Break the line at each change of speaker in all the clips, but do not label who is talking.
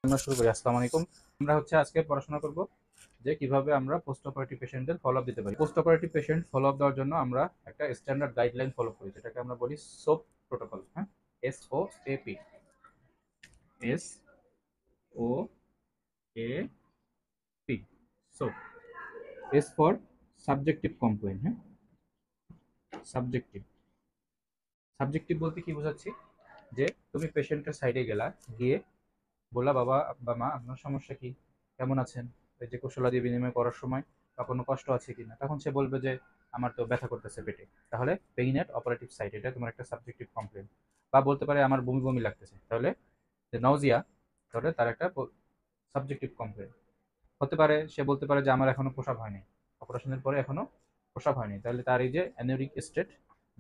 আমরা শুরু করি। আসসালামু আলাইকুম। আমরা আজকে পড়াশোনা করব যে কিভাবে আমরা পোস্ট অপারেটিভ পেশেন্টদের ফলো আপ দিতে পারি। Post operative patient follow up দেওয়ার জন্য আমরা একটা স্ট্যান্ডার্ড গাইডলাইন ফলো করি, যেটাকে আমরা বলি সোপ প্রোটোকল। হ্যাঁ, SOAP, SOAP, soap. S for subjective complain. হ্যাঁ, সাবজেক্টিভ। সাবজেক্টিভ বলতে কি বোঝাচ্ছি, যে তুমি পেশেন্টের সাইডে গেলা, গিয়ে বললা, বাবা বা মা আপনার সমস্যা কি, কেমন আছেন, এই যে কুশলাদি বিনিময় করার সময় বা কোনো কষ্ট আছে কিনা, তখন সে বলবে যে আমার তো ব্যথা করতেছে পেটে, তাহলে পেইন এট অপারেটিভ সাইট, এটা তোমার একটা সাবজেক্টিভ কমপ্লেন। বা বলতে পারে আমার বমি বমি লাগতেছে, তাহলে যে নাউজিয়া, তাহলে তার একটা সাবজেক্টিভ কমপ্লেন। হতে পারে সে বলতে পারে যে আমার এখনো প্রসাব হয়নি, অপারেশনের পরে এখনো প্রসাব হয়নি, তাহলে তার এই যে অ্যানিউরিক স্টেট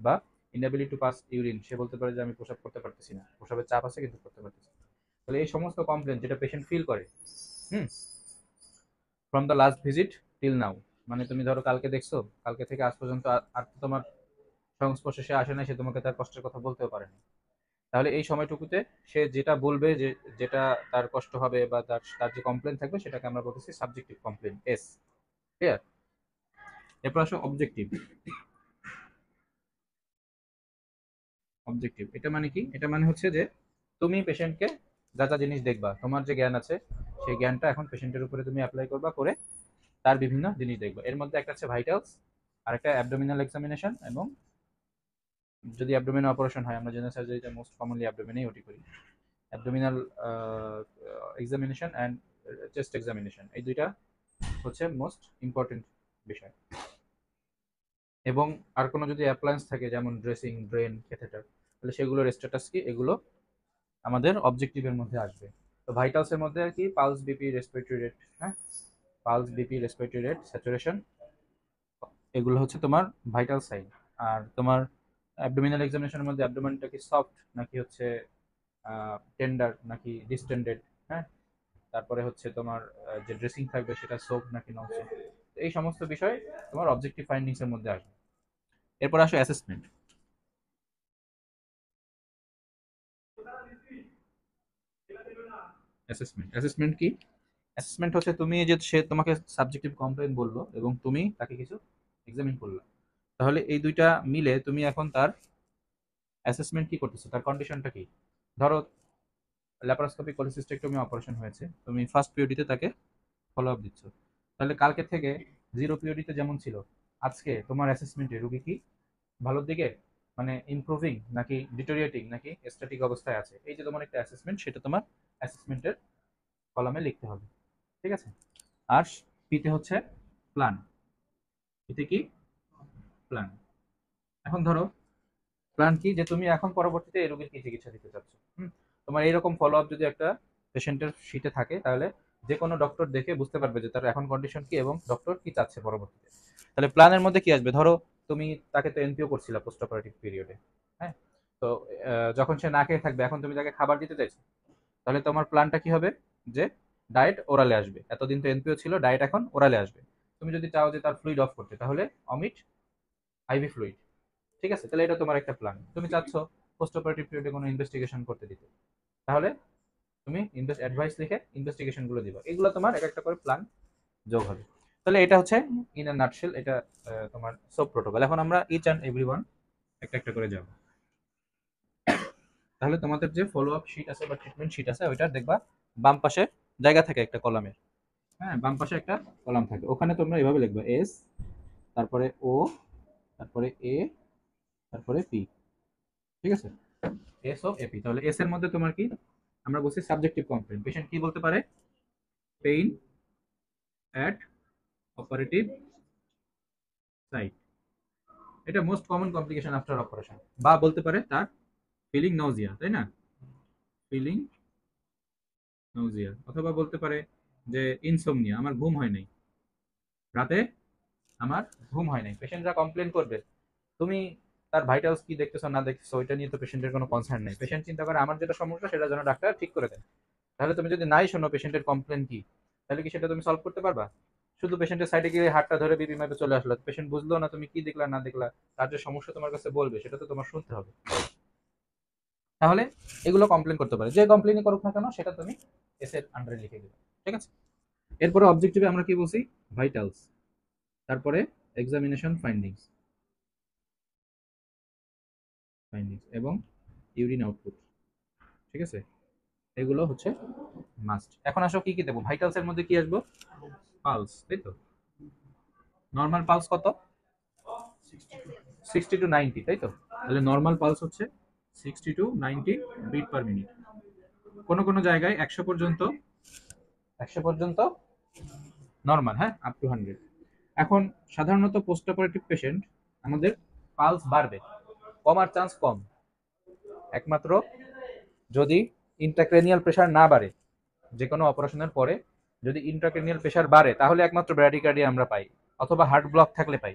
বা ইনএবিলিটি টু পাস ইউরিন, সে বলতে পারে যে আমি প্রসাব করতে পারতেছি না, প্রসাবের চাপ আছে কিন্তু করতে পারতেছি না। তাহলে এই সমস্ত কমপ্লেন যেটা পেশেন্ট ফিল করে, hmm, from the last visit till now, মানে তুমি ধরো কালকে দেখছো, কালকে থেকে আজ পর্যন্ত আর তো তোমার সংস্পর্শে সে আসে না, সে তোমাকে তার কষ্টের কথা বলতেও পারে না। তাহলে এই সময়টুকুতে সে যেটা বলবে, যে যেটা তার কষ্ট হবে বা তার তার যে কমপ্লেন থাকবে, সেটাকে আমরা বলতেছি সাবজেক্টিভ কমপ্লেন, এস। ক্লিয়ার? এরপর আসো অবজেক্টিভ। অবজেক্টিভ এটা মানে কি? এটা মানে যে তুমি পেশেন্টকে যা যা জিনিস দেখবা, তোমার যে জ্ঞান আছে সেই জ্ঞানটা এখন পেশেন্টের উপরে তুমি অ্যাপ্লাই করবা, করে তার বিভিন্ন জিনিস দেখবা। এর মধ্যে একটা হচ্ছে ভাইটালস, আর একটা অ্যাবডোমিনাল এক্সামিনেশন, এবং যদি অ্যাবডোমিনাল অপারেশন হয়, আমরা জেনারেল সার্জারিতে মোস্ট কমনলি অ্যাবডোমিনেই ওটি করি, abdominal examination and chest examination, এই দুইটা হচ্ছে মোস্ট ইম্পর্টেন্ট বিষয়। এবং আর কোনো যদি অ্যাপ্লায়েন্স থাকে, যেমন ড্রেসিং, ড্রেন, ক্যাথেটার, তাহলে সেগুলোর স্ট্যাটাস কি, এগুলো আমাদের অবজেক্টিভের মধ্যে আসবে। তো ভাইটালসের মধ্যে আর কি, পালস, বিপি, রেসপিরেটরি রেট, হ্যাঁ, pulse, BP, respiratory rate, saturation, এগুলো হচ্ছে তোমার ভাইটাল সাইন। আর তোমার অ্যাবডোমিনাল এক্সামিনেশনের মধ্যে অ্যাবডোমেনটা কি সফট নাকি টেন্ডার নাকি ডিসটেন্ডেড, হ্যাঁ, তারপরে তোমার যে ড্রেসিং থাকবে সেটা সোপ নাকি নন সোপ, এই সমস্ত বিষয় তোমার অবজেক্টিভ ফাইন্ডিংস এর মধ্যে আসবে। এরপর আসো অ্যাসেসমেন্ট। অ্যাসেসমেন্ট, অ্যাসেসমেন্ট কি? অ্যাসেসমেন্ট হচ্ছে তুমি যে সে তোমাকে সাবজেক্টিভ কমপ্লেইন বললো এবং তুমি তাকে কিছু এক্সামিন করলা, তাহলে এই দুইটা মিলে তুমি এখন তার অ্যাসেসমেন্ট কি করতেছো, তার কন্ডিশনটা কি। ধরো ল্যাপারোস্কোপিক কোলিসিস্টেক্টমি অপারেশন হয়েছে, তুমি ফার্স্ট পিওডিতে তাকে ফলো আপ দিচ্ছ, তাহলে কালকে থেকে জিরো পিওডিতে যেমন ছিল, আজকে তোমার অ্যাসেসমেন্টে রুগী কি ভালোর দিকে, মানে ইমপ্রুভিং নাকি ডিটোরিয়েটিং নাকি স্ট্যাটিক অবস্থায় আছে, এই যে তোমার একটা অ্যাসেসমেন্ট, সেটা তোমার অ্যাসেসমেন্টের কলামে লিখতে হবে। ঠিক আছে? আর পিতে হচ্ছে প্ল্যান। পিতে কি? প্ল্যান। এখন ধরো প্ল্যান কি, যে তুমি এখন পরবর্তীতে এই রোগীর কি চিকিৎসা দিতে চাচ্ছ। তোমার এইরকম ফলো আপ যদি একটা পেশেন্টের শিটে থাকে, তাহলে যে কোনো ডক্টর দেখে বুঝতে পারবে যে তার এখন কন্ডিশন কি এবং ডক্টর কি চাচ্ছে পরবর্তীতে। তাহলে প্ল্যানের মধ্যে কি আসবে, ধরো তুমি তাকে তো এনপিও করছিলা পোস্ট অপারেটিভ পিরিয়ডে, হ্যাঁ, তো যখন সে না খেয়ে থাকবে, এখন তুমি তাকে খাবার দিতে চাইছো, তাহলে তোমার প্ল্যানটা কি হবে, যে ডায়েট ওরালে আসবে, এতদিন তো এনপিও ছিল, ডায়েট এখন ওরালে আসবে। তুমি যদি চাও যে তার ফ্লুইড অফ করতে, তাহলে অমিট, আইভি ফ্লুইড। ঠিক আছে? তাহলে এটা তোমার একটা প্ল্যান। তুমি চাচ্ছ পোস্ট অপারেটিভ পিরিয়ডে কোনো ইনভেস্টিগেশন করতে দিতে, তাহলে তুমি অ্যাডভাইস লিখে ইনভেস্টিগেশন গুলো দিবা, এগুলো তোমার এক একটা করে প্ল্যান যোগ হবে। তাহলে এটা হচ্ছে ইন আ নাটশেল, এটা তোমার সব প্রোটোকল। এখন আমরা ইচ অ্যান্ড এভরি ওয়ান একটা একটা করে যাব। তাহলে তোমাদের যে ফলো আপ শিট আছে বা ট্রিটমেন্ট শিট আছে, ওইটা দেখবা বাম পাশে জায়গা থাকে একটা কলামের, হ্যাঁ, বাম পাশে একটা কলাম থাকে, ওখানে তোমরা এভাবে লিখবে এস, তারপরে ও, তারপরে এ, তারপরে পি। ঠিক আছে? S O A P. তাহলে এস এর মধ্যে তোমার কি, আমরা বলছি সাবজেক্টিভ কমপ্লেইন, পেশেন্ট কি বলতে পারে, পেইন অ্যাট অপারেটিভ সাইট, এটা most common complication after operation. বা বলতে পারে তার ফিলিং নাউজিয়া, তাই না, ফিলিং নাউজিয়া। অথবা বলতে পারে যে ইনসোমনিয়া, আমার ঘুম হয় নাই, রাতে আমার ঘুম হয় নাই। পেশেন্টরা কমপ্লেন করবে, তুমি তার ভাইটালস কি দেখতেছো না দেখতেছো ওইটা নিয়ে তো পেশেন্টের কোনো কনসার্ন নেই, পেশেন্ট চিন্তা করে আমার যেটা সমস্যা সেটা যেন ডাক্তার ঠিক করে দেয়। তাহলে তুমি যদি নাই শোনো পেশেন্টের কমপ্লেন কি, তাহলে কি সেটা তুমি সলভ করতে পারবা? শুধু পেশেন্টের সাইডে গিয়ে হাতটা ধরে বিপি মাপে চলে আসলো, পেশেন্ট বুঝলো না তুমি কি দেখলা না দেখলা, তার যে সমস্যা তোমার কাছে বলবে সেটা তো তোমার শুনতে হবে। তাহলে এগুলো কমপ্লেন করতে পারে, যে কমপ্লেনই করুক না কেন সেটা তুমি এস এর আন্ডারে লিখে দিলাম, ঠিক আছে। এরপরে অবজেক্টিভে আমরা কি বলছি, ভাইটালস, তারপরে এক্সামিনেশন ফাইন্ডিংস এবং ইউরিন আউটপুট, ঠিক আছে, এগুলো হচ্ছে মাস্ট। এখন আসো কি কি দেবো, ভাইটালস এর মধ্যে কি আসবো, পালস, তাই তো। নর্মাল পালস কত, 60 টু 90, তাই তো। তাহলে নর্মাল পালস হচ্ছে 60 টু 90 বিট পার মিনিট। কোনো কোনো জায়গায় 100 পর্যন্ত নর্মাল, হ্যাঁ, আপ টু 100। এখন সাধারণত পোস্ট অপারেটিভ পেশেন্ট আমাদের পালস বাড়বে, কমার চান্স কম, একমাত্র যদি ইন্ট্রাক্রেনিয়াল প্রেশার না বাড়ে। যে কোনো অপারেশনের পরে যদি ইন্ট্রাক্রেনিয়াল প্রেশার বাড়ে তাহলে একমাত্র ব্র্যাডিকার্ডিয়া আমরা পাই, অথবা হার্ট ব্লক থাকলে পাই,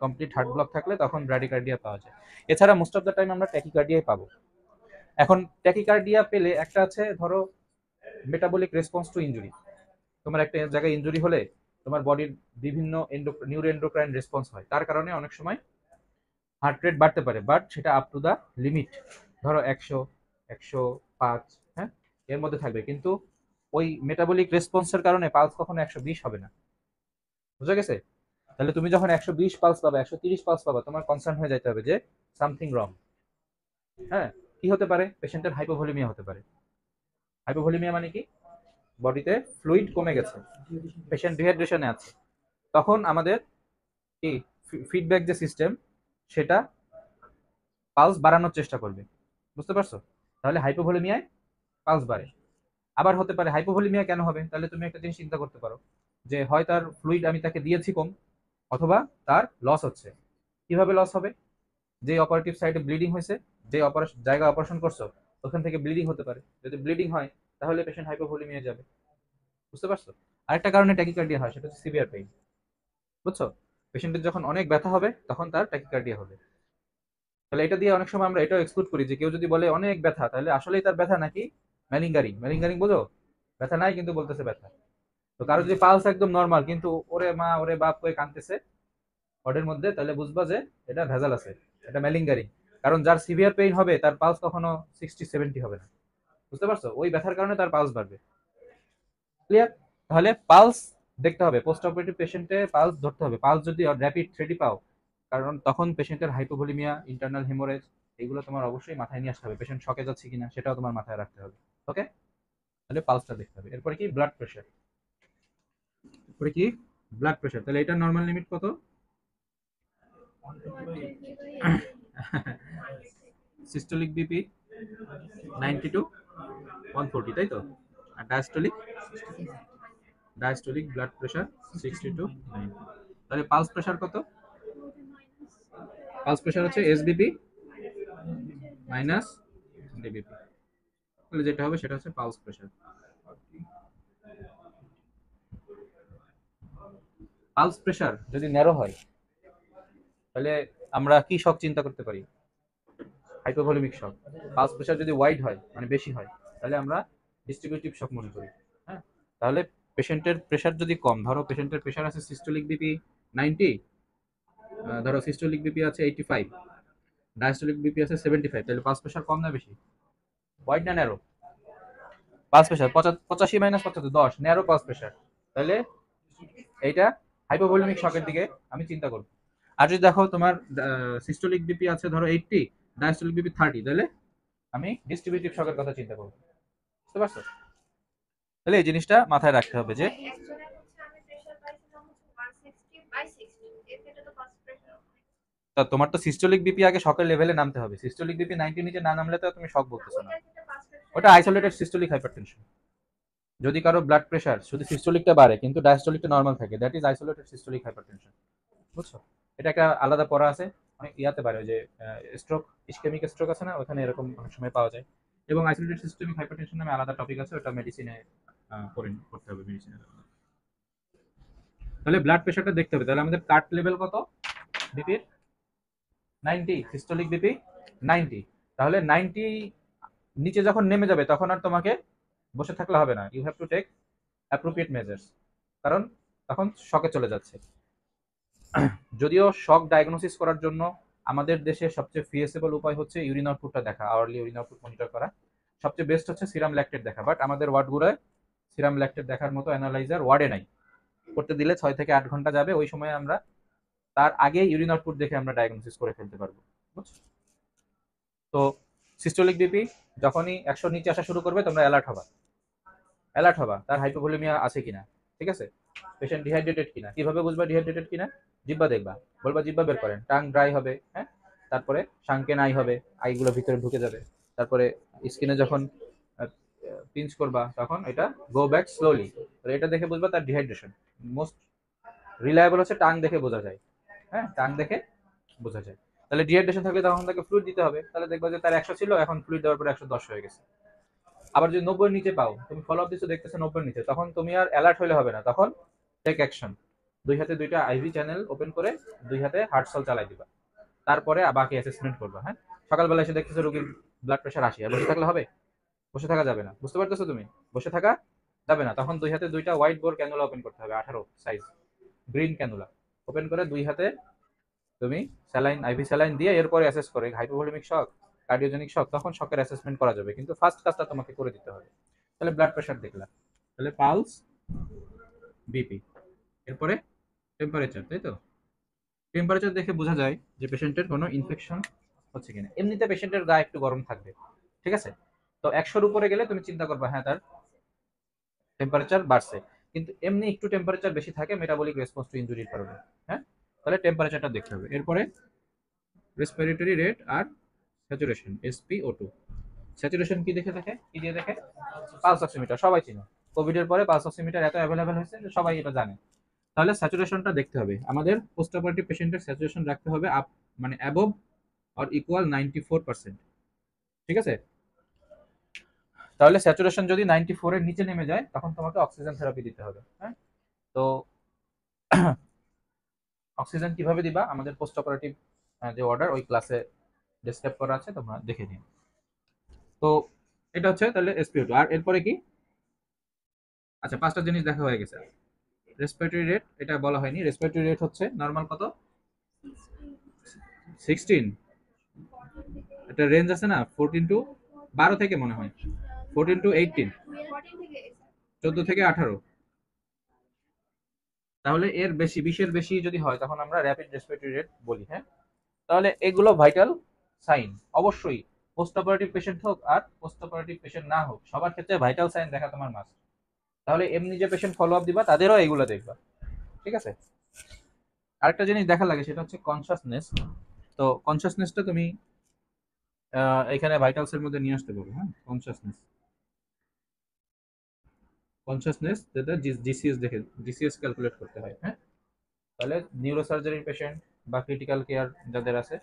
কমপ্লিট হার্ট ব্লক থাকলে তখন ব্র্যাডিকার্ডিয়া পাওয়া যায়। এছাড়া মোস্ট অফ দ্য টাইম আমরা ট্যাকিকার্ডিয়াই পাবো। এখন ট্যাকিকার্ডিয়া পেলে একটা আছে, ধরো মেটাবলিক রেসপন্স টু ইনজুরি, তোমার একটা জায়গায় ইনজুরি হলে তোমার বডির বিভিন্ন নিউরো এন্ডোক্রাইন রেসপন্স হয়, তার কারণে অনেক সময় হার্ট রেট বাড়তে পারে, বাট সেটা আপ টু দা লিমিট, ধরো 100, 105, হ্যাঁ, এর মধ্যে থাকবে। কিন্তু ওই মেটাবলিক রেসপন্সের কারণে পালস কখনো 120 হবে না, বুঝা গেছে। তাহলে তুমি যখন 120 পালস পাবা, 130 পালস পাবা, তোমার কনসার্ন হয়ে যাইতে হবে যে সামথিং রং। হ্যাঁ, কি হতে পারে, পেশেন্টের হাইপোভলিমিয়া হতে পারে। হাইপোভলিমিয়া মানে কি, বডিতে ফ্লুইড কমে গেছে, পেশেন্ট ডিহাইড্রেশনে আছে, তখন আমাদের কি ফিডব্যাক যে সিস্টেম সেটা পালস বাড়ানোর চেষ্টা করবে, বুঝতে পারছো। তাহলে হাইপোভলিমিয়ায় পালস বাড়ে। আবার হতে পারে হাইপোভলিমিয়া কেন হবে, তাহলে তুমি একটা জিনিস চিন্তা করতে পারো যে হয় তার ফ্লুইড আমি তাকে দিয়েছি কম, অথবা তার লস হচ্ছে। কিভাবে লস হবে, যে অপারেটিভ সাইডে ব্লিডিং হয়েছে, যে জায়গা অপারেশন করছো ওখান থেকে ব্লিডিং হতে পারে, যদি ব্লিডিং হয় তাহলে পেশেন্ট হাইপোভলিমিয়া যাবে, বুঝতে পারছো। আরেকটা কারণে ট্যাকিকার্ডিয়া হয়, সেটা হচ্ছে সিভিয়ার পেইন, বুঝছো। পেশেন্টের যখন অনেক ব্যথা হবে তখন তার ট্যাকিকার্ডিয়া হবে। তাহলে এটা দিয়ে অনেক সময় আমরা এটাও এক্সক্লুড করি যে কেউ যদি বলে অনেক ব্যথা, তাহলে আসলেই তার ব্যথা নাকি ম্যালিঙ্গারিং। ম্যালিঙ্গারিং বোঝো, ব্যথা নাই কিন্তু বলতেছে ব্যথা। তো কারো যদি পালস একদম নর্মাল কিন্তু ওরে মা ওরে বাপ করে কাঁদতেছে ওয়ার্ডের মধ্যে, তাহলে বুঝবা যে এটা ভেজাল আছে, এটা ম্যালিঙ্গারিং। কারণ যার সিভিয়ার পেইন হবে তার পালস কখনো 60-70 হবে না, বুঝতে পারছো, ওই ব্যথার কারণে তার পালস বাড়বে। ক্লিয়ার। তাহলে পালস দেখতে হবে, পোস্ট অপারেটিভ পেশেন্টে পালস ধরতে হবে, পালস যদি র্যাপিড 3D পাও, কারণ তখন পেশেন্টের হাইপোভলিমিয়া, ইন্টারনাল হেমোরেজ, এগুলো তোমার অবশ্যই মাথায় নিয়ে আসতে হবে, পেশেন্ট শকে যাচ্ছে কিনা সেটাও তোমার মাথায় রাখতে হবে। ওকে, তাহলে পালসটা দেখতে হবে। এরপরে কি, ব্লাড প্রেশার। এরপরে কি, ব্লাড প্রেশার। তাহলে এটা নর্মাল লিমিট কত, সিস্টোলিক বিপি 90 টু 140, তাই তো। আর ডায়াস্টোলিক ব্লাড প্রেশার 60 টু 90। তাহলে পালস প্রেশার কত, পালস প্রেশার হচ্ছে এসবিপি মাইনাস ডিবিপি, তাহলে যেটা হবে সেটা হচ্ছে পালস প্রেশার। পালস প্রেশার যদি ন্যারো হয় তাহলে আমরা কি শক চিন্তা করতে পারি, হাইপোভলিমিক শক। পালস প্রেশার যদি ওয়াইড হয় মানে বেশি হয় তাহলে আমরা ডিস্ট্রিবিউটিভ শক মনে করি। হ্যাঁ, তাহলে পেশেন্টের প্রেশার যদি কম, ধরো পেশেন্টের প্রেশার আছে সিস্টোলিক বিপি 90, ধরো সিস্টোলিক বিপি আছে 85, ডায়াস্টোলিক বিপি আছে 75, তাহলে পালস প্রেশার কম না বেশি, ওয়াইড না narrow, pulse pressure 85 minus 75 10, narrow pulse pressure. তাহলে এইটা হাইপোভলিমিক শকের দিকে আমি চিন্তা করব। আর যদি দেখো তোমার সিস্টোলিক বিপি আছে ধরো 80, ডায়াস্টোলিক বিপি 30, তাহলে আমি ডিস্ট্রিবিউটিভ শকের কথা চিন্তা করব, বুঝতে পারছো। তাহলে এই জিনিসটা মাথায় রাখতে হবে যে তা তোমার তো সিস্টোলিক বিপি আগে শকের লেভেলে নামতে হবে, সিস্টোলিক বিপি 90 নিচে না নামলে তো তুমি শক বলতেছো না, ওটা আইসোলেটেড সিস্টোলিক হাইপারটেনশন। যদি কারো ব্লাড প্রেশার শুধু সিস্টোলিকটা বাড়ে কিন্তু ডায়াস্টোলিকটা নরমাল থাকে, that is isolated systolic hypertension, বুঝছো। এটা একটা আলাদা পড়া আছে, অনেক ইয়াতে পারে, ওই যে স্ট্রোক, ইসকেমিক স্ট্রোক আছে না, ওখানে এরকম অনেক সময় পাওয়া যায়। এবং আইসোলেটেড সিস্টেমিক হাইপারটেনশন নামে আলাদা টপিক আছে, ওটা মেডিসিনে পড়তে হবে মেডিসিনে। তাহলে ব্লাড প্রেশারটা দেখতে হবে, তাহলে আমাদের কাট লেভেল কত, বিপির 90, সিস্টোলিক বিপি 90। তাহলে 90 নিচে যখন নেমে যাবে তখন আর তোমাকে বসে থাকলে হবে না, you have to take appropriate measures, কারণ তখন শকে চলে যাচ্ছে। যদিও শক ডায়াগনোসিস করার জন্য আমাদের দেশে সবচেয়ে ফিএসেবল উপায় হচ্ছে ইউরিন আউটপুটটা দেখা, আওয়ারলি ইউরিন আউটপুট মনিটর করা, সবচেয়ে বেস্ট হচ্ছে সিরাম ল্যাকটেট দেখা, বাট আমাদের ওয়ার্ডগুলোয় সিরাম ল্যাকটেট দেখার মতো অ্যানালাইজার ওয়ার্ডে নাই। করতে দিলে 6 থেকে 8 ঘন্টা যাবে, ওই সময় আমরা তার আগে ইউরিন আউটপুট দেখে আমরা ডায়াগনোসিস করে ফেলতে পারবো। বুঝছো? তো সিস্টোলিক বিপি যখনই 100 নিচে আসা শুরু করবে তোমরা অ্যালার্ট হবা তার হাইপোভলিমিয়া আছে কিনা। ঠিক আছে, পেশেন্ট ডিহাইড্রেটেড কিনা। কিভাবে বুঝবা ডিহাইড্রেটেড কিনা? জিব্বা দেখবা, বলবা জিব্বা বের করেন, টাং ড্রাই হবে, হ্যাঁ, তারপরে শাঙ্কেন আই হবে, আইগুলো ভিতরে ঢুকে যাবে, তারপরে স্কিনে যখন পিঞ্চ করবা তখন এটা গো ব্যাক স্লোলি, এটা দেখে বুঝবা তার ডিহাইড্রেশন। মোস্ট রিলায়েবল হচ্ছে টাং দেখে বোঝা যায়, হ্যাঁ, টাং দেখে বোঝা যায়। তাহলে ডিহাইড্রেশন থাকলে তখন তাকে ফ্লুইড দিতে হবে, তাহলে দেখবা যে তার 100 ছিল, এখন ফ্লুইড দেওয়ার পরে 110 হয়ে গেছে। আবার যদি 90 নিচে পাও, তুমি ফলো আপ দিচ্ছ দেখতেছো 90 নিচে, তখন তুমি আর অ্যালার্ট হলে হবে না, তখন টেক অ্যাকশন। দুই হাতে দুইটা আইভি চ্যানেল ওপেন করে দুই হাতে হার্ট সল চালাই দিবা, তারপরে বাকি অ্যাসেসমেন্ট করবা। হ্যাঁ, সকালবেলা এসে দেখতেছো রোগীর ব্লাড প্রেশার 80, আর বসে থাকলে হবে? বসে থাকা যাবে না, বুঝতে পারতেছো তুমি? বসে থাকা যাবে না, তখন দুই হাতে দুইটা হোয়াইট বোর ক্যানুলা ওপেন করতে হবে, 18 সাইজ গ্রিন ক্যানুলা ওপেন করে দুই হাতে তুমি স্যালাইন, আইভি স্যালাইন দিয়ে এরপরে অ্যাসেস করে হাইপোভলিমিক শক, কার্ডিওজেনিক শক, তখন শকের অ্যাসেসমেন্ট করা যাবে, কিন্তু ফার্স্ট কাজটা তোমাকে করে দিতে হবে। তাহলে ব্লাড প্রেশার দেখলাম, তাহলে পালস, বিপি, এরপরে টেম্পারেচার, তাই তো? টেম্পারেচার দেখে বোঝা যায় যে পেশেন্টের কোনো ইনফেকশন হচ্ছে কিনা। এমনিতে পেশেন্টের গা একটু গরম থাকবে, ঠিক আছে, তো 100-র উপরে গেলে তুমি চিন্তা করবা হ্যাঁ তার টেম্পারেচার বাড়ছে, কিন্তু এমনি একটু টেম্পারেচার বেশি থাকে মেটাবলিক রেসপন্স টু ইনজুরির কারণে। হ্যাঁ, তাহলে টেম্পারেচারটা দেখতে হবে। এরপরে রেসপিরেটরি রেট আর স্যাচুরেশন, SpO2। স্যাচুরেশন কি দেখে দেখে, কি দিয়ে দেখে? পালস অক্সিমিটার, সবাই চিনো। কোভিড এর পরে পালস অক্সিমিটার এত অ্যাভেলেবেল হয়েছে যে সবাই এটা জানে। তাহলে স্যাচুরেশনটা দেখতে হবে আমাদের। পোস্ট অপারেটিভ পেশেন্টের স্যাচুরেশন রাখতে হবে আপ, মানে অ্যাবভ অর ইকুয়াল 94%। ঠিক আছে, তাহলে স্যাচুরেশন যদি 94 এর নিচে নেমে যায় তখন তোমাকে অক্সিজেন থেরাপি দিতে হবে। হ্যাঁ, তো অক্সিজেন কিভাবে দিবা আমাদের পোস্ট অপারেটিভ যে অর্ডার ওই ক্লাসে ডেসক্রাইব করা আছে, তোমরা দেখে নিও। তো এটা হচ্ছে তাহলে SpO2। আর এরপরে কি? আচ্ছা, 5টা জিনিস দেখা হয়ে গেছে। রেসপিরেটরি রেট এটা বলা হয়নি। রেসপিরেটরি রেট হচ্ছে নরমাল কত? 16। এটা রেঞ্জ আছে না, 14 টু 12 থেকে মনে হয় 14 টু 18, 14 থেকে 18। তাহলে এর বেশি, 20-এর বেশি যদি হয় তখন আমরা র্যাপিড রেসপিরেটরি রেট বলি। হ্যাঁ, তাহলে এগুলো ভাইটাল সাইন। অবশ্যই পোস্ট অপারেটিভ পেশেন্ট হোক আর পোস্ট অপারেটিভ পেশেন্ট না হোক, সবার ক্ষেত্রে ভাইটাল সাইন দেখা তোমার মাস্ট। তাহলে এমনি যে পেশেন্ট ফলো আপ দিবা তাদেরও এগুলো দেখবা। ঠিক আছে, আরেকটা জিনিস দেখা লাগে সেটা হচ্ছে কনসাসনেস। তো কনসাসনেসটা তুমি এখানে ভাইটালস এর মধ্যে নিয়ে আসতে পারো। হ্যাঁ, কনসাসনেস, কনসাসনেস যেটা জিসিএস দেখে জিসিএস ক্যালকুলেট করতে হয়। হ্যাঁ, তাহলে নিউরোসার্জারির পেশেন্ট বা ক্রিটিক্যাল কেয়ার যাদের আছে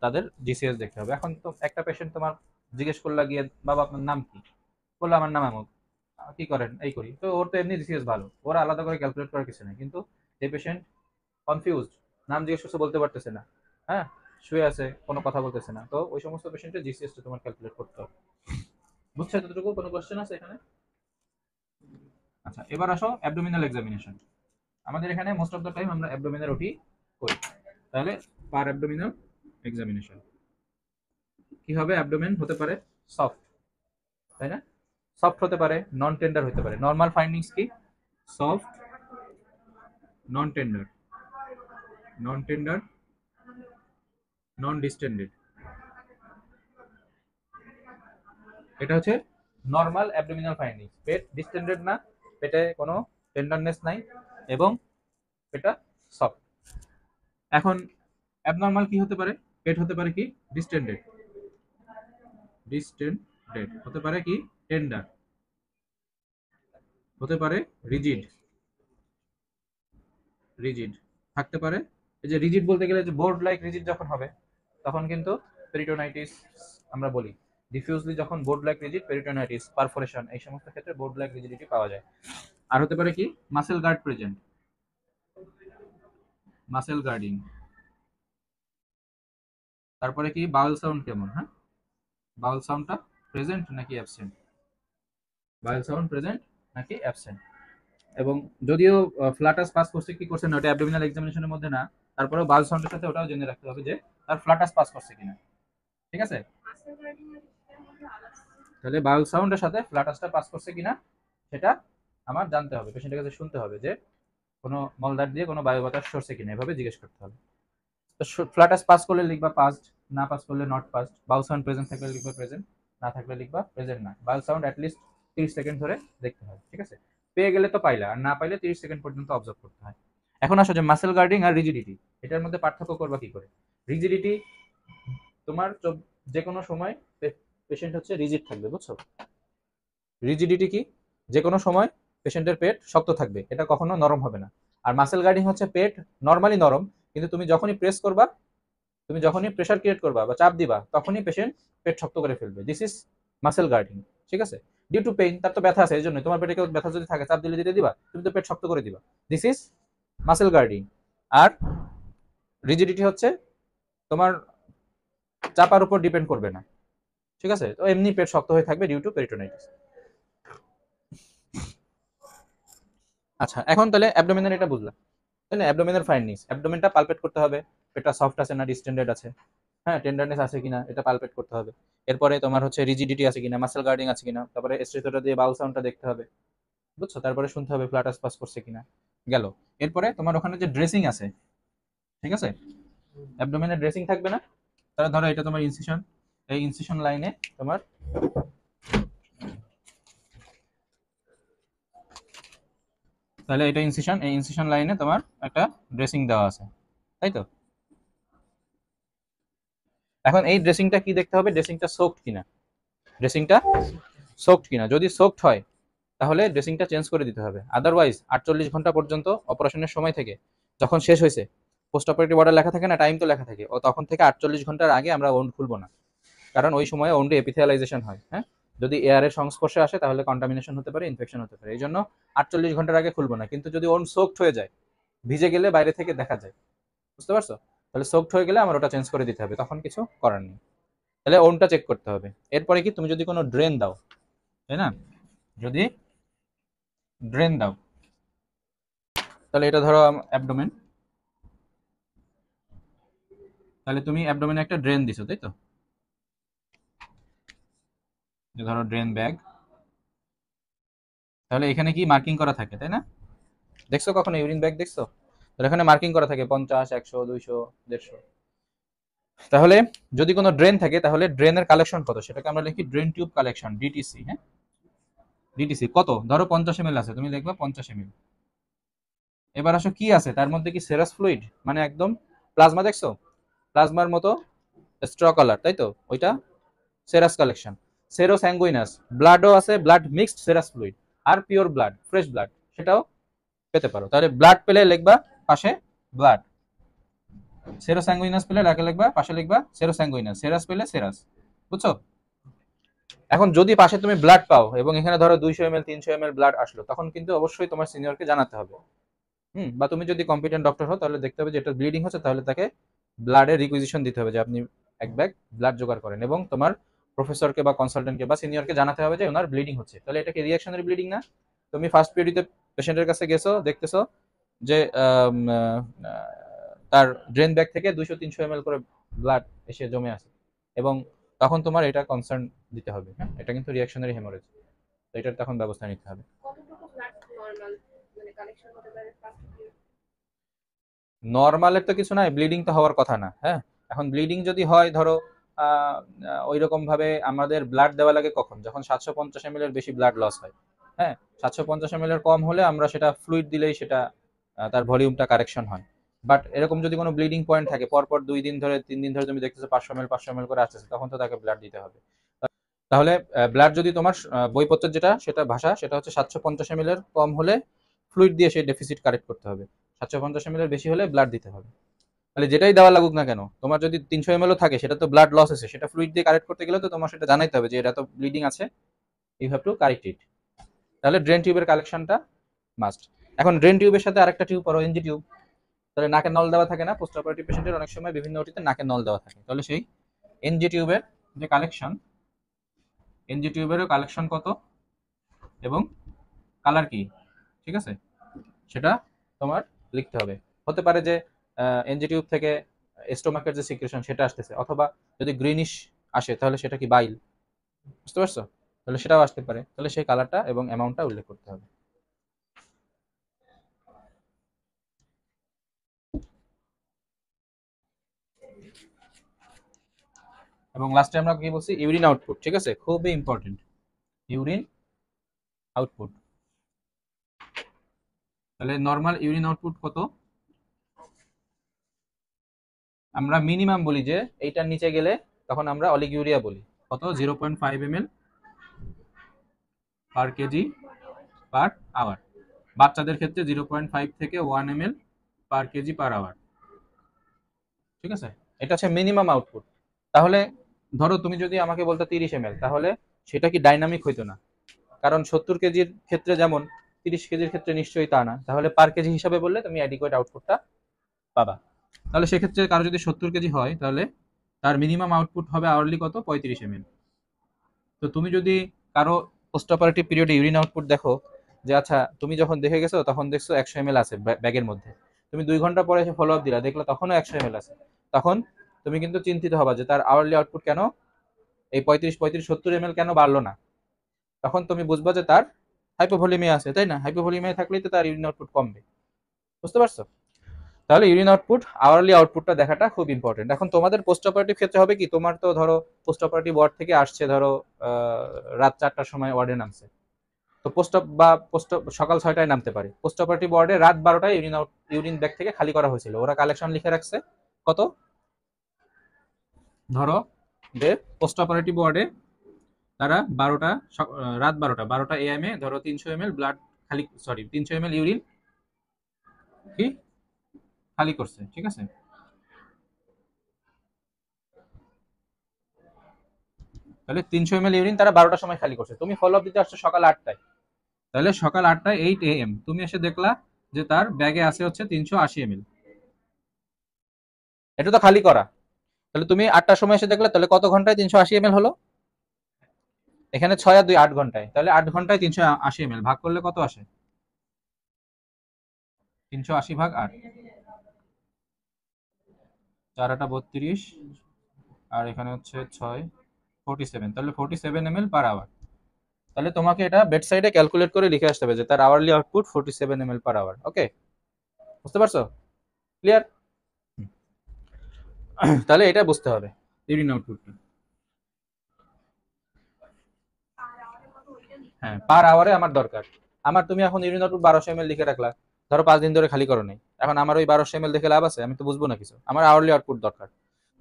তাদের জিসিএস দেখতে হবে। এখন তো একটা পেশেন্ট তোমার জিজ্ঞেস করলা গিয়ে, বাবা আপনার নাম কি? বললো আমার নাম আমুক, কি করেন? এই করি। তো ওর তো এমনি জিসিএস ভালো, ওরা আলাদা করে ক্যালকুলেট করার কিছু নেই। কিন্তু যে পেশেন্ট কনফিউজড, নাম জিজ্ঞেস করছে বলতে পারতেছে না, হ্যাঁ, শুয়ে আছে, কোনো কথা বলতেছে না, তো ওই সমস্ত পেশেন্টের জিসিএসটা তোমার ক্যালকুলেট করতে হবে। বুঝছো এতটুকু? কোনো কোশ্চেন আছে এখানে? আচ্ছা, এবার আসো অ্যাবডোমিনাল এক্সামিনেশন। আমাদের এখানে মোস্ট অফ দ্য টাইম আমরা অ্যাবডোমিনাল ওটি করি। তাহলে পার অ্যাবডোমিনাল এক্সামিনেশন কি হবে? অ্যাবডোমেন হতে পারে সফট, তাই না? সফট হতে পারে, নন টেন্ডার হতে পারে। নর্মাল ফাইন্ডিংস কি? সফট, নন টেন্ডার, নন টেন্ডার, নন ডিস্টেন্ডেড। এটা হচ্ছে নর্মাল অ্যাবডোমিনাল ফাইন্ডিংস। পেট ডিস্টেন্ডেড না, পেটে কোনো টেন্ডারনেস নাই, এবং পেটটা সফট। এখন অ্যাবনর্মাল কি হতে পারে? পেট হতে পারে কি? ডিস্টেন্ডেড, ডিস্টেন্ডেড হতে পারে কি? টেন্ডার হতে পারে, রিজিড, রিজিড থাকতে পারে। এই যে রিজিড বলতে গেলে যে বোর্ড লাইক রিজিড যখন হবে তখন কিন্তু পেরিটোনাইটিস আমরা বলি। ডিফিউজলি যখন board like rigid, peritonitis, perforation, এই সমস্ত ক্ষেত্রে বোর্ড লাইক রিজিডিটি পাওয়া যায়। আর হতে পারে কি? Muscle guard present, muscle guarding. তারপরে কি? বাউল সাউন্ড কেমন? হ্যাঁ, বাউল সাউন্ডটা প্রেজেন্ট নাকি অ্যাবসেন্ট? বাউল সাউন্ড প্রেজেন্ট নাকি অ্যাবসেন্ট? এবং যদিও ফ্লাটাস পাস করছে কি করছে না ওটা অ্যাবডোমিনাল এক্সামিনেশনের মধ্যে না, তারপরেও বাউল সাউন্ডের সাথে ওটাও জেনে রাখতে হবে যে তার ফ্লাটাস পাস করছে কিনা। ঠিক আছে, তাহলে বাউল সাউন্ডের সাথে ফ্লাটাসটা পাস করছে কিনা সেটা আমার জানতে হবে, পেশেন্টের কাছে শুনতে হবে যে কোনো মলদার দিয়ে কোনো বায়ু বাতাস সরছে কিনা, এভাবে জিজ্ঞেস করতে হবে। তো ফ্ল্যাটাস পাস করলে লিখবা পাস্ট, না পাস করলে not past. Baul sound present থাকলে লিখবা প্রেজেন্ট, না থাকলে লিখবা প্রেজেন্ট না। বাউল সাউন্ড অ্যাটলিস্ট 30 সেকেন্ড ধরে দেখতে হয়, ঠিক আছে? পেয়ে গেলে তো পাইলা, আর না পাইলে 30 সেকেন্ড পর্যন্ত অবজার্ভ করতে হয়। এখন আসো যে মাসেল গার্ডিং আর রিজিডিটি, এটার মধ্যে পার্থক্য করবা কি করে? রিজিডিটি তোমার যে কোনো সময় পেশেন্ট হচ্ছে রিজিড থাকবে, বুঝছো? রিজিডিটি কি? যে কোনো সময় পেশেন্টের পেট শক্ত থাকবে, এটা কখনো নরম হবে না। আর মাসেল গার্ডিং হচ্ছে পেট নর্মালি নরম, কিন্তু তুমি যখনই প্রেস করবা, তুমি যখনই প্রেসার ক্রিয়েট করবা বা চাপ দিবা, তখনই পেশেন্ট পেট শক্ত করে ফেলবে। দিস ইজ মাসেল গার্ডিং, ঠিক আছে? ডিউ টু পেইন, তার তো ব্যথা আছে, এই জন্য তোমার পেটে কেউ ব্যথা যদি থাকে, চাপ দিলে দিতে দিবা, তুমি তো পেট শক্ত করে দিবা। This is muscle guarding. আর রিজিডিটি হচ্ছে তোমার চাপার উপর ডিপেন্ড করবে না, ঠিক আছে? তো এমনি পেট শক্ত হয়ে থাকবে ডিউ টু পেরিটোনাইটিস। আচ্ছা, এখন তাহলে অ্যাবডোমিনের এটা বুঝলাম, তাই না? অ্যাবডোমিনের ফাইন্ডিংস, অ্যাবডোমিনটা পালপেট করতে হবে, পেটটা সফট আছে না ডিস্টেন্ডেড আছে, হ্যাঁ, টেন্ডারনেস আছে কিনা এটা পালপেট করতে হবে। এরপরে তোমার হচ্ছে রিজিডিটি আছে কিনা, মাসেল গার্ডিং আছে কিনা, তারপরে স্ট্রেথোটা দিয়ে বাউল সাউন্ডটা দেখতে হবে, বুঝছো? তারপরে শুনতে হবে ফ্ল্যাটাস পাস করছে কিনা, গেল। এরপরে তোমার ওখানে যে ড্রেসিং আছে, ঠিক আছে? অ্যাবডোমিনের ড্রেসিং থাকবে না? তাহলে ধরো এটা তোমার ইনসিশন, এই ইনসিশন লাইনে তোমার, তাহলে এটা ইনসিশন, এই ইনসিশন লাইনে তোমার একটা ড্রেসিং দেওয়া আছে, তাই তো? এখন এই ড্রেসিংটা কি দেখতে হবে? ড্রেসিংটা সোকড কিনা, ড্রেসিংটা সোকড কিনা। যদি সোকড হয় তাহলে ড্রেসিংটা চেঞ্জ করে দিতে হবে। আদারওয়াইজ 48 ঘন্টা পর্যন্ত অপারেশনের সময় থেকে যখন শেষ হয়েছে, পোস্ট অপারেটিভ অর্ডার লেখা থাকে না, টাইম তো লেখা থাকে, ও তখন থেকে 48 ঘন্টার আগে আমরা ওন্ড খুলবো না, কারণ ওই সময় ওন্ডে এপিথেলাইজেশন হয়। হ্যাঁ, যদি এয়ারের সংস্পর্শে আসে তাহলে কন্টামিনেশন হতে পারে, ইনফেকশন হতে পারে, এই জন্য 48 ঘন্টার আগে খুলবো না। কিন্তু যদি ওন্ড সোকড হয়ে যায়, ভিজে গেলে বাইরে থেকে দেখা যায়, বুঝতে পারছো? তাহলে সোকড হয়ে গেলে আমার ওটা চেঞ্জ করে দিতে হবে, তখন কিছু করার নেই। তাহলে ওনটা চেক করতে হবে। এরপরে কি, তুমি যদি কোনো ড্রেন দাও, তাই না? যদি ড্রেন দাও, তাহলে এটা ধরো অ্যাবডোমেন, তাহলে তুমি অ্যাবডোমেনে একটা ড্রেন দিছো, তাই তো? ধরো ড্রেন ব্যাগ, তাহলে এখানে কি মার্কিং করা থাকে, তাই না? দেখছো কখনো ইউরিন ব্যাগ দেখছো? তাহলে এখানে মার্কিং করা থাকে 50, 100, 200, 150। তাহলে যদি কোনো ড্রেন থাকে, তাহলে ড্রেনের কালেকশন কত সেটাকে আমরা লিখি ড্রেন টিউব কালেকশন, ডিটিসি। হ্যাঁ, ডিটিসি কত? ধরো 50 ml আছে, তুমি লিখবা 50 ml। এবার আসো কি আছে তার মধ্যে, কি সেরাস ফ্লুইড, মানে একদম প্লাজমা, দেখছো? প্লাজমার মতো স্ট্র কালার, তাই তো? ওইটা সেরাস কালেকশন। সেরো স্যাঙ্গুইনাস, ব্লাডও আছে, ব্লাড মিক্সড সেরাস ফ্লুইড, আর পিওর ব্লাড, ফ্রেশ ব্লাড, সেটাও পেতে পারো। তাহলে ব্লাড পেলে লিখবা পাশে ব্লাড, সেরো স্যাঙ্গুইনাস পেলে ডাকে লিখবা পাশে লিখবা সেরো স্যাঙ্গুইনাস, সেরাস পেলে সেরাস, বুঝছো? এখন যদি পাশে তুমি ব্লাড পাও এবং এখানে ধরো 200 ml 300 ml ব্লাড আসলো, তখন কিন্তু অবশ্যই তোমার সিনিয়রকে জানাতে হবে। বা তুমি যদি কম্পিটেন্ট ডক্টর হও তাহলে দেখতে হবে যে এটা ব্লিডিং হচ্ছে, তাহলে তাকে ব্লাডের রিকুইজিশন দিতে হবে যে আপনি এক ব্যাগ ব্লাড জোগাড় করেন, এবং তোমার প্রফেসরকে বা কনসালটেন্টকে বা সিনিয়রকে জানাতে হবে যে ওনার ব্লিডিং হচ্ছে। তাহলে এটা কি রিঅ্যাকশনারি ব্লিডিং না? তুমি ফার্স্ট পিরিয়ডে পেশেন্টের কাছে গেছো, দেখতেছো যে তার ড্রেন ব্যাগ থেকে 200-300 ml করে ব্লাড এসে জমে আছে, এবং তখন তোমার এটা কনসার্ন দিতে হবে। হ্যাঁ, এটা কিন্তু রিঅ্যাকশনারি হেমোরেজ, তো এটার তখন ব্যবস্থা নিতে হবে। নর্মালের তো কিছু নাই, ব্লিডিং তো হওয়ার কথা না। হ্যাঁ, এখন ব্লিডিং যদি হয়, ধরো ওই রকম ভাবে আমাদের ব্লাড দেওয়া লাগে কখন, যখন 750 ml এর বেশি ব্লাড লস হয়। হ্যাঁ, 750 ml এর কম হলে আমরা সেটা ফ্লুইড দিলেই সেটা তার ভলিউমটা কারেকশন হয়। বাট এরকম যদি কোনো ব্লিডিং পয়েন্ট থাকে, পরপর 2 দিন ধরে 3 দিন ধরে তুমি দেখতেছো 500 ml করে আসতেছে, তখন তো তাকে ব্লাড দিতে হবে। তাহলে ব্লাড যদি তোমার বইপত্রের যেটা সেটা ভাষা, সেটা হচ্ছে 750 ml এর কম হলে ফ্লুইড দিয়ে সেই ডেফিসিট কারেক্ট করতে হবে, 750 ml এর বেশি হলে ব্লাড দিতে হবে। তাহলে যেটাই দেওয়া লাগুক না কেন, তোমার যদি 300 ml থাকে, সেটা তো ব্লাড লস আছে, সেটা ফ্লুইড দিয়ে কারেক্ট করতে গেলে তো তোমার সেটা জানাইতে হবে যে এটা তো ব্লিডিং আছে, you have to correct it. তাহলে ড্রেন টিউবের কালেকশনটা মাস্ট। এখন ড্রেন টিউবের সাথে আরেকটা টিউব পড়ো, এনজি টিউব। তাহলে নাকের নল দেওয়া থাকে না, পোস্ট অপারেটিভ পেশেন্টের অনেক সময় বিভিন্ন ওটিতে নাকের নল দেওয়া থাকে, তাহলে সেই এনজি টিউবের যে কালেকশন, এনজি টিউবেরও কালেকশন কত এবং কালার কি, ঠিক আছে, সেটা তোমার লিখতে হবে। হতে পারে যে এনজি টিউব থেকে স্টোমাকের যে সিক্রেশন সেটা আসতেছে, অথবা যদি গ্রিনিশ আসে তাহলে সেটা কি বাইল, বুঝতে পারছো? তাহলে সেটাও আসতে পারে, তাহলে সেই কালারটা এবং অ্যামাউন্টটা উল্লেখ করতে হবে। এবং লাস্টে আমরা কি বলছি, ইউরিন আউটপুট। ঠিক আছে, খুবই ইম্পর্টেন্ট, ইউরিন আউটপুট। তাহলে নর্মাল ইউরিন আউটপুট কত? আমরা মিনিমাম বলি যে এইটার নিচে গেলে তখন আমরা অলিগিউরিয়া বলি। কত? 0.5 ml পার কেজি পার আওয়ার। বাচ্চাদের ক্ষেত্রে 0.5 থেকে 1 ml পার কেজি পার আওয়ার। ঠিক আছে, এটা হচ্ছে মিনিমাম আউটপুট। তাহলে ধরো তুমি যদি আমাকে বলতো 30 ml, তাহলে সেটা কি ডাইনামিক হইতো না? কারণ 70 কেজির ক্ষেত্রে যেমন 30 কেজির ক্ষেত্রে নিশ্চয়ই তা না। তাহলে পার কেজি হিসাবে বললে তুমি অ্যাডিকুয়েট আউটপুটটা পাবা। তাহলে সেক্ষেত্রে কারো যদি 70 কেজি হয়, তাহলে তার মিনিমাম আউটপুট হবে আওয়ারলি কত? 35 ml। তো তুমি যদি কারো পোস্ট অপারেটিভ পিরিয়ডে ইউরিন আউটপুট দেখো, যে আচ্ছা তুমি যখন দেখে গেছো তখন দেখছো 100 ml আছে ব্যাগের মধ্যে, তুমি 2 ঘন্টা পরে এসে ফলো আপ দিলা, দেখলো তখনও 100 ml আছে, তখন তুমি কিন্তু চিন্তিত হবা যে তার আওয়ারলি আউটপুট কেন এই 35-70 ml কেন বাড়লো না। তখন তুমি বুঝবা যে তার হাইপোভলিমিয়া আছে, তাই না? হাইপোভলিমিয়া থাকলেই তো তার ইউরিন আউটপুট কমবে। বুঝতে পারছো? তাহলে ইউরিন আউটপুট, আওয়ারলি আউটপুটটা দেখাটা খুব ইম্পর্টেন্ট। এখন তোমাদের পোস্ট অপারেটিভ ক্ষেত্রে হবে কি, তোমার তো ধরো পোস্ট অপারেটিভ ওয়ার্ড থেকে আসছে, ধরো রাত 4টার সময় ওয়ার্ডে নামছে, তো পোস্ট বা পোস্ট সকাল 6টায় নামতে পারে। পোস্ট অপারেটিভ ওয়ার্ডে রাত 12টায় ইউরিন ব্যাগ থেকে খালি করা হয়েছিল, ওরা কালেকশন লিখে রাখছে কত, ধরো যে পোস্ট অপারেটিভ ওয়ার্ডে তারা 12টা রাত 12টা AM এ ধরো 300 ml ব্লাড খালি, সরি 300 ml ইউরিন কি খালি করছে। ঠিক আছে, তাহলে 300 ml ইউরিন তারা 12টার সময় খালি করছে, তুমি ফলো আপ দিতে আসছো সকাল 8টায়, তাহলে সকাল 8টায় 8 AM তুমি এসে দেখলা যে তার ব্যাগে আছে হচ্ছে 380 ml, এটা তো খালি করা। তাহলে তুমি 8টার সময় এসে দেখলে, তাহলে কত ঘন্টায় 380 ml হলো? এখানে 6 আর 2 8 ঘন্টায়, তাহলে 8 ঘন্টায় 380 ml ভাগ করলে কত আসে? 380 ভাগ 8, 4 8 32, আর এখানে হচ্ছে 6 47, তাহলে 47 ml পার আওয়ার। তাহলে তোমাকে এটা বেড সাইডে ক্যালকুলেট করে লিখে আসতে হবে যে তার hourly output 47 ml per hour. Okay, বুঝতে পারছো? ক্লিয়ার? তাহলে এটা বুঝতে হবে ইউরিন আউটপুটটা। হ্যাঁ, পার আওয়ারে আমার দরকার। আমার তুমি এখন ইউরিন আউটপুট 1200 ml লিখে রাখলা, ধরো 5 দিন ধরে খালি করো নাই, এখন আমার ওই 1200 ml দেখে লাভ আছে? আমি তো বুঝবো না কিছু, আমার আওয়ারলি আউটপুট দরকার।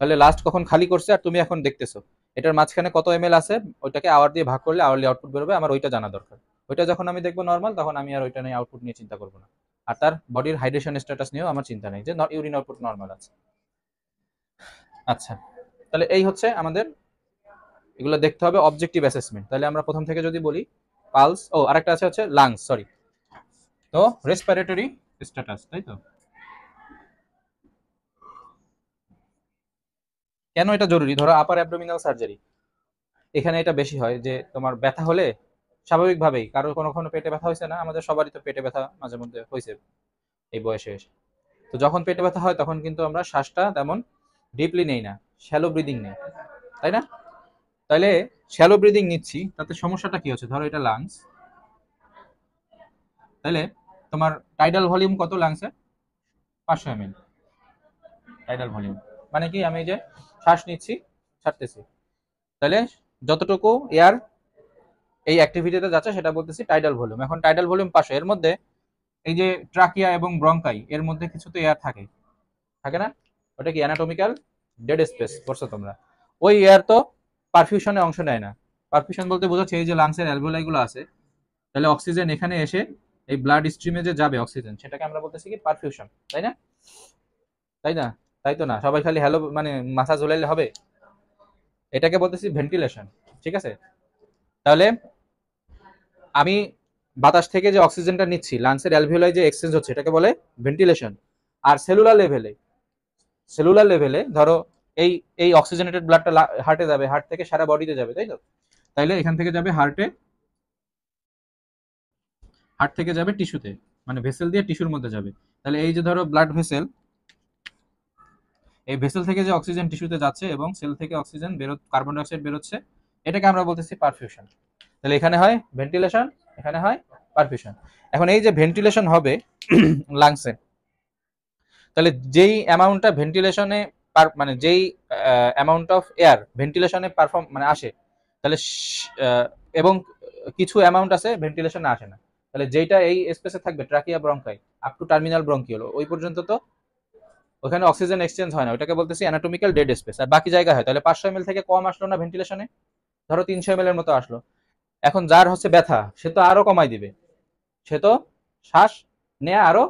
তাহলে লাস্ট কখন খালি করছে আর তুমি এখন দেখতেছো এটার মাঝখানে কত ml আছে, ওইটাকে আওয়ার দিয়ে ভাগ করলে আওয়ারলি আউটপুট বেরোবে, আমার ওইটা জানা দরকার। ওইটা যখন আমি দেখবো নর্মাল, তখন আমি আর ওইটা নিয়ে আউটপুট নিয়ে চিন্তা করবো না। আর তার বডির হাইড্রেশন স্ট্যাটাস নিয়েও আমার চিন্তা নেই যে ইউরিন আউটপুট নর্মাল আছে। আচ্ছা, তাহলে এই হচ্ছে আমাদের, এগুলো দেখতে হবে অবজেক্টিভ অ্যাসেসমেন্ট। তাহলে আমরা প্রথম থেকে যদি বলি, পালস, ও আরেকটা আছে হচ্ছে লাংস, সরি, তো রেসপিরেটরি স্ট্যাটাস, তাই তো? কেন এটা জরুরি? ধরো আপার অ্যাবডোমিনাল সার্জারি, এখানে এটা বেশি হয় যে তোমার ব্যথা হলে স্বাভাবিকভাবেই, কারো কোনো কোনো পেটে ব্যথা হয়েছে না? আমাদের সবারই তো পেটে ব্যথা মাঝে মধ্যে হয়েছে এই বয়সে এসে। তো যখন পেটে ব্যথা হয় তখন কিন্তু আমরা শ্বাসটা তেমন ডিপলি নেই না, শ্যালো ব্রিদিং নেই, তাই না? তাইলে শ্যালো ব্রিদিং নিচ্ছি, তাতে সমস্যাটা কি হচ্ছে? ধরো এটা লাংস, তাহলে তোমার টাইডাল ভলিউম কত লাংসে? 500 ml টাইডাল ভলিউম। মানে কি, আমি এই যে শ্বাস নিচ্ছি ছাড়তেছি, তাহলে যতটুকু এয়ার এই অ্যাক্টিভিটিতে যাচ্ছে সেটা বলতেছি টাইডাল ভলিউম। এখন টাইডাল ভলিউম 500, এর মধ্যে এই যে ট্রাকিয়া এবং ব্রঙ্কাই, এর মধ্যে কিছু তো এয়ার থাকে, থাকে না? ওটা কি অ্যানাটমিক্যাল ডেড স্পেস করছো তোমরা? ওই এয়ার তো পারফিউশনে অংশ নেয় না। পারফিউশন বলতে বোঝাচ্ছে এই যে লাংসের অ্যালভিওলাই গুলো আছে, তাহলে অক্সিজেন এখানে এসে এই ব্লাড স্ট্রিমে যে যাবে অক্সিজেন, সেটাকে আমরা বলতেছি কি পারফিউশন, তাই না? তাই না? তাই তো না, সবাই খালি হ্যালো মানে মাথা ঝুলাইলে হবে? এটাকে বলতেছি ভেন্টিলেশন। ঠিক আছে, তাহলে আমি বাতাস থেকে যে অক্সিজেনটা নিচ্ছি, লাংসের অ্যালভিওলাই যে এক্সচেঞ্জ হচ্ছে, এটাকে বলে ভেন্টিলেশন। আর সেলুলার লেভেলে ধরো এই এই অক্সিজেনেটেড ব্লাডটা হার্টে যাবে, হার্ট থেকে সারা বডিতে যাবে, তাই তো? তাইলে এখান থেকে যাবে হার্টে, হার্ট থেকে যাবে টিস্যুতে, মানে ভেসেল দিয়ে টিস্যুর মধ্যে যাবে। তাহলে এই যে ধরো ব্লাড ভেসেল, এই ভেসেল থেকে যে অক্সিজেন টিস্যুতে যাচ্ছে এবং সেল থেকে অক্সিজেন কার্বন ডাইঅক্সাইড বেরোচ্ছে, এটাকে আমরা বলতেছি পারফিউশন। তাহলে এখানে হয় ভেন্টিলেশন, এখানে হয় পারফিউশন। এখন এই যে ভেন্টিলেশন হবে লাংসে, তাহলে যেই অ্যামাউন্টটা ভেন্টিলেশনে মানে যেই অ্যামাউন্ট অফ এয়ার ভেন্টিলেশনে পারফর্ম মানে আসে, তাহলে এবং কিছু অ্যামাউন্ট আছে ভেন্টিলেশনে আসে না, তাহলে যেটা এই স্পেসে থাকবে trachea ব্রঙ্কাই up to terminal bronchiole, ওই পর্যন্ত তো ওখানে অক্সিজেন এক্সচেঞ্জ হয় না, ওটাকে বলতেছি অ্যানাটমিক্যাল ডেড স্পেস। আর বাকি জায়গা হয়, তাহলে 500 ml থেকে কম আসলো না ভেন্টিলেশনে, ধরো 300 ml এর মতো আসলো। এখন যার হচ্ছে ব্যথা সে তো আরো কমাই দিবে, সে তো শ্বাস নেয়া আরো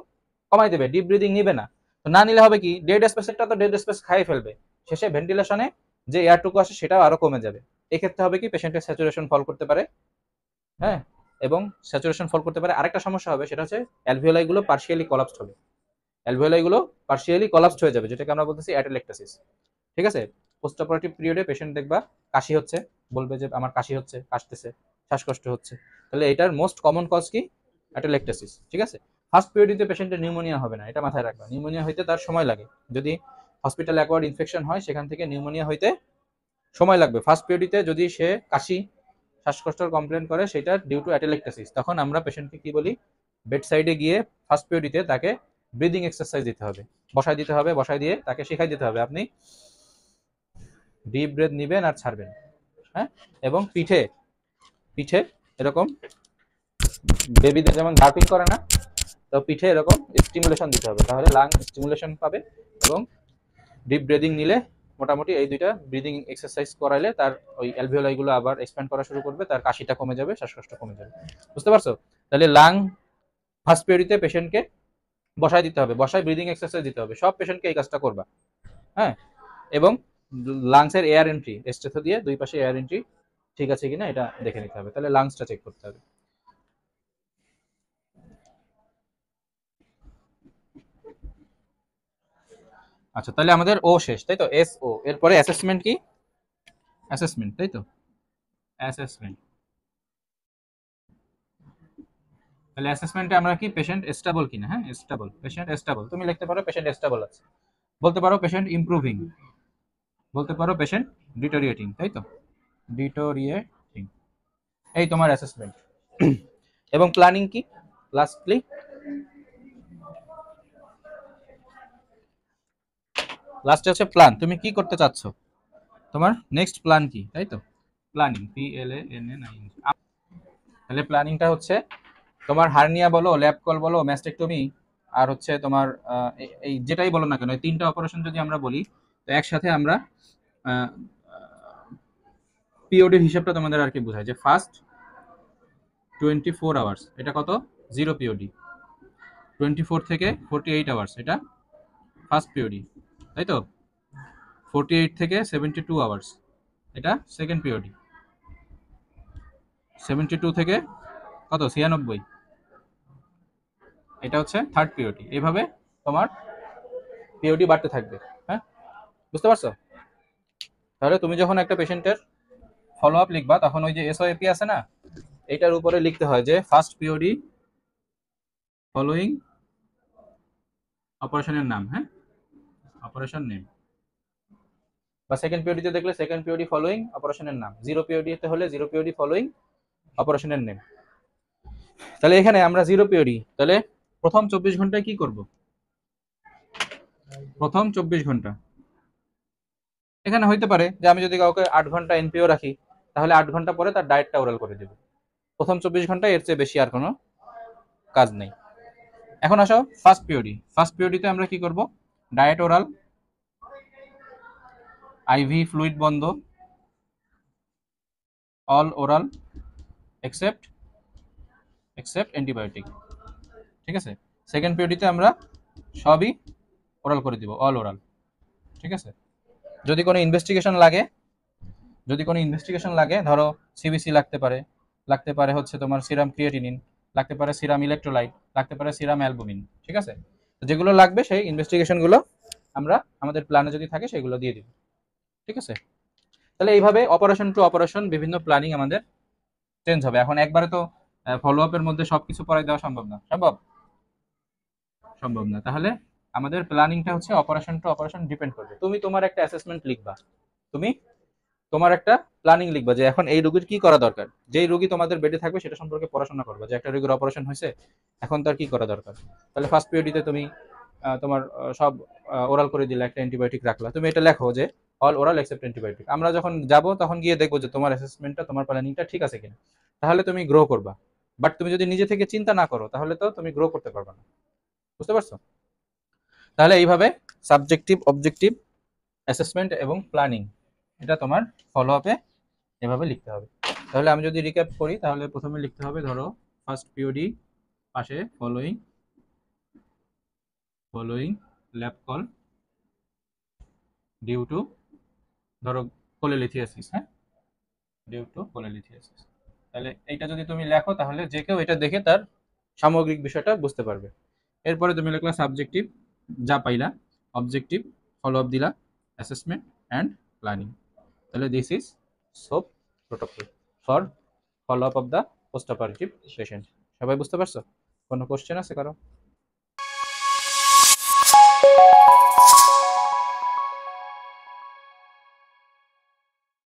কমাই দেবে, ডিপ ব্রিদিং নিবে না। তো না নিলে হবে কি, ডেড স্পেসেরটা তো ডেড স্পেস খাই ফেলবে, শেষে ভেন্টিলেশনে যে এয়ারটুকু আসে সেটাও আরো কমে যাবে। এক্ষেত্রে হবে কি, পেশেন্টের স্যাচুরেশন ফল করতে পারে। হ্যাঁ, এবং স্যাচুরেশন ফল করতে পারে। আরেকটা সমস্যা হবে, সেটা হচ্ছে অ্যালভিওলাই গুলো পার্শিয়ালি কলাপসড হবে, অ্যালভিওলাই গুলো পার্শিয়ালি কলাপসড হয়ে যাবে, যেটাকে আমরা বলতেছি অ্যাটেলেক্টাসিস। ঠিক আছে, পোস্ট অপারেটিভ পিরিয়ডে পেশেন্ট দেখবা কাশি হচ্ছে, বলবে যে আমার কাশি হচ্ছে, কাশতেছে, শ্বাসকষ্ট হচ্ছে, তাহলে এটার মোস্ট কমন কজ কি, অ্যাটেলেক্টাসিস। ঠিক আছে, ফার্স্ট পিরিয়ডে পেশেন্টের নিউমোনিয়া হবে না, এটা মাথায় রাখবা। নিউমোনিয়া হইতে তার সময় লাগে, যদি হসপিটাল অ্যাকোয়ার্ড ইনফেকশন হয় সেখান থেকে নিউমোনিয়া হইতে সময় লাগবে। ফার্স্ট পিরিয়ডে যদি সে কাশি শ্বাসকষ্টর কমপ্লেন করে সেটা ডিউ টু অ্যাটেলেক্টাসিস, তখন আমরা পেশেন্টকে কি বলি, বেড সাইডে গিয়ে ফার্স্ট পিরিয়ডে তাকে ব্রিদিং এক্সারসাইজ দিতে হবে, বসায় দিতে হবে, বসায় দিয়ে তাকে শিখাই দিতে হবে আপনি ডিপ ব্রেথ নিবেন আর ছাড়বেন। হ্যাঁ, এবং পিঠে পিঠে এরকম বেবিদের যেমন বার্পিং করে না, তো পিঠে এরকম স্টিমুলেশন দিতে হবে, তাহলে লাং স্টিমুলেশন পাবে। এবং ডিপ ব্রিদিং নিলে মোটামুটি এই দুইটা ব্রিদিং এক্সারসাইজ করাইলে তার ওই অ্যালভিওলাই গুলো আবার এক্সপ্যান্ড করা শুরু করবে, তার কাশিটা কমে যাবে, শ্বাসকষ্ট কমে যাবে। বুঝতে পারছো? তাহলে লাং ফার্স্ট পিরিয়ডে পেশেন্টকে বসায় দিতে হবে, বসায় ব্রিদিং এক্সারসাইজ দিতে হবে, সব পেশেন্টকে এই কাজটা করবা। হ্যাঁ, এবং লাংসের এয়ার এন্ট্রি স্টেথো দিয়ে দুই পাশে এয়ার এন্ট্রি ঠিক আছে কিনা এটা দেখে নিতে হবে, তাহলে লাংসটা চেক করতে হবে। আচ্ছা, তাহলে আমাদের ও শেষ, তাই তো, এস ও। এরপরে অ্যাসেসমেন্ট কি, অ্যাসেসমেন্ট, তাই তো, অ্যাসেসমেন্ট। তাহলে অ্যাসেসমেন্টে আমরা কি, পেশেন্ট স্টেবল কিনা। হ্যাঁ, স্টেবল, পেশেন্ট স্টেবল, তুমি লিখতে পারো পেশেন্ট স্টেবল আছে, বলতে পারো পেশেন্ট ইমপ্রুভিং, বলতে পারো পেশেন্ট ডিটোরিয়েটিং, তাই তো, ডিটোরিয়েটিং। এই তোমার অ্যাসেসমেন্ট। এবং প্ল্যানিং কি, লাস্টলি লাস্টে হচ্ছে প্ল্যান, তুমি কি করতে চাচ্ছ, তোমার নেক্সট প্ল্যান কি, তাই তো, প্ল্যানিং, PLANNING। তাহলে প্ল্যানিংটা হচ্ছে তোমার হার্নিয়া বলো, ল্যাব কল বলো, ম্যাস্টেকটমি, আর হচ্ছে তোমার এই যেটাই বলো না কেন, এই তিনটা অপারেশন যদি আমরা বলি, তো একসাথে আমরা পিওডির হিসাবটা তোমাদের আর কি বোঝায়, যে ফার্স্ট 24 আওয়ার্স এটা কত, 0 পিওডি, 24 থেকে 48 আওয়ার্স এটা ফার্স্ট পিওডি, তাই তো, 48 থেকে 72 আওয়ার্স এটা সেকেন্ড পিওডি, 72 থেকে কত, 96 এটা হচ্ছে থার্ড পিওডি। এইভাবে তোমার পিওডি বাড়তে থাকবে। হ্যাঁ, বুঝতে পারছো? তাহলে তুমি যখন একটা পেশেন্টের ফলো আপ লিখবা, তখন ওই যে SOAP আছে না, এটার উপরে লিখতে হয় যে ফার্স্ট পিওডি ফলোইং অপারেশনের নাম। হ্যাঁ, অপারেশন নেম। বা সেকেন্ড পিওডিতে দেখলে সেকেন্ড পিওডি ফলোইং অপারেশনের নাম, 0 পিওডিতে হলে 0 পিওডি ফলোইং অপারেশনের নেম। তাহলে এখানে আমরা 0 পিওডি, তাহলে প্রথম 24 ঘন্টায় কি করব, প্রথম 24 ঘন্টা এখানে হইতে পারে যে আমি যদি কাউকে 8 ঘন্টা NPO রাখি, তাহলে 8 ঘন্টা পরে তার ডায়েটটা ওরাল করে দেব। প্রথম 24 ঘন্টা, এর চেয়ে বেশি আর কোনো কাজ নেই। এখন আসো ফার্স্ট পিওডি, ফার্স্ট পিওডিতে আমরা কি করব, ডায়েট ওরাল, IV ফ্লুইড বন্ধ, অল ওরাল এক্সেপ্ট অ্যান্টিবায়োটিক। ঠিক আছে, সেকেন্ড পিওডিতে আমরা সবই ওরাল করে দিব, অল ওরাল। ঠিক আছে, যদি কোনো ইনভেস্টিগেশন লাগে, যদি কোনো ইনভেস্টিগেশন লাগে, ধরো CBC লাগতে পারে হচ্ছে তোমার সিরাম ক্রিয়েটিনিন, লাগতে পারে সিরাম ইলেকট্রোলাইট, লাগতে পারে সিরাম অ্যালবুমিন। ঠিক আছে, তো যেগুলো লাগবে সেই ইনভেস্টিগেশনগুলো আমরা আমাদের প্ল্যানে যদি থাকে সেগুলো দিয়ে দিব। ঠিক আছে, তাহলে এইভাবে অপারেশন টু অপারেশন বিভিন্ন প্ল্যানিং আমাদের চেঞ্জ হবে। এখন একবারে তো ফলো আপের মধ্যে সবকিছু পড়াই দেওয়া সম্ভব না, সম্ভব না। তাহলে আমাদের প্ল্যানিংটা হচ্ছে অপারেশন টু অপারেশন ডিপেন্ড করবে। তুমি তোমার একটা অ্যাসেসমেন্ট লিখবা, তুমি তোমার একটা প্ল্যানিং লিখবা যে এখন এই রোগীর কি করা দরকার, যেই রোগী তোমাদের বেডে থাকবে সেটা সম্পর্কে পড়াশোনা করবা, যে একটা রোগীর অপারেশন হয়েছে এখন তার কি করা দরকার। তাহলে ফার্স্ট পিরিয়ডিতে তুমি তোমার সব ওরাল করে দিলে, একটা অ্যান্টিবায়োটিক রাখলা, তুমি এটা লেখো যে অল ওরাল এক্সেপ্ট অ্যান্টিবায়োটিক। আমরা যখন যাব তখন গিয়ে দেখবো যে তোমার অ্যাসেসমেন্টটা, তোমার প্ল্যানিংটা ঠিক আছে কিনা, তাহলে তুমি গ্রো করবা। বাট তুমি যদি নিজে থেকে চিন্তা না করো তাহলে তো তুমি গ্রো করতে পারবে না। বুঝতে পারছো? তাহলে এইভাবে সাবজেক্টিভ, অবজেক্টিভ, অ্যাসেসমেন্ট এবং প্ল্যানিং, এটা তোমার ফলো আপে এভাবে লিখতে হবে। তাহলে আমি যদি রিক্যাপ করি, তাহলে প্রথমে লিখতে হবে, ধরো ফার্স্ট পিওডি পাশে following lap chole due to, ধরো কোলেলিথিয়াসিস, হ্যাঁ, ডিউ টু কোলেলিথিয়াসিস। তাহলে এইটা যদি তুমি লেখো তাহলে যে কেউ এটা দেখে তার সামগ্রিক বিষয়টা বুঝতে পারবে। এরপরে তুমি লিখলা সাবজেক্টিভ, যা পাইলা, অবজেক্টিভ, ফলো আপ দিলা, অ্যাসেসমেন্ট অ্যান্ড প্ল্যানিং। তাহলে this is soap protocol for follow up of the post operative patient. সবাই বুঝতে পারছো? কোনো কোশ্চেন আছে কারো?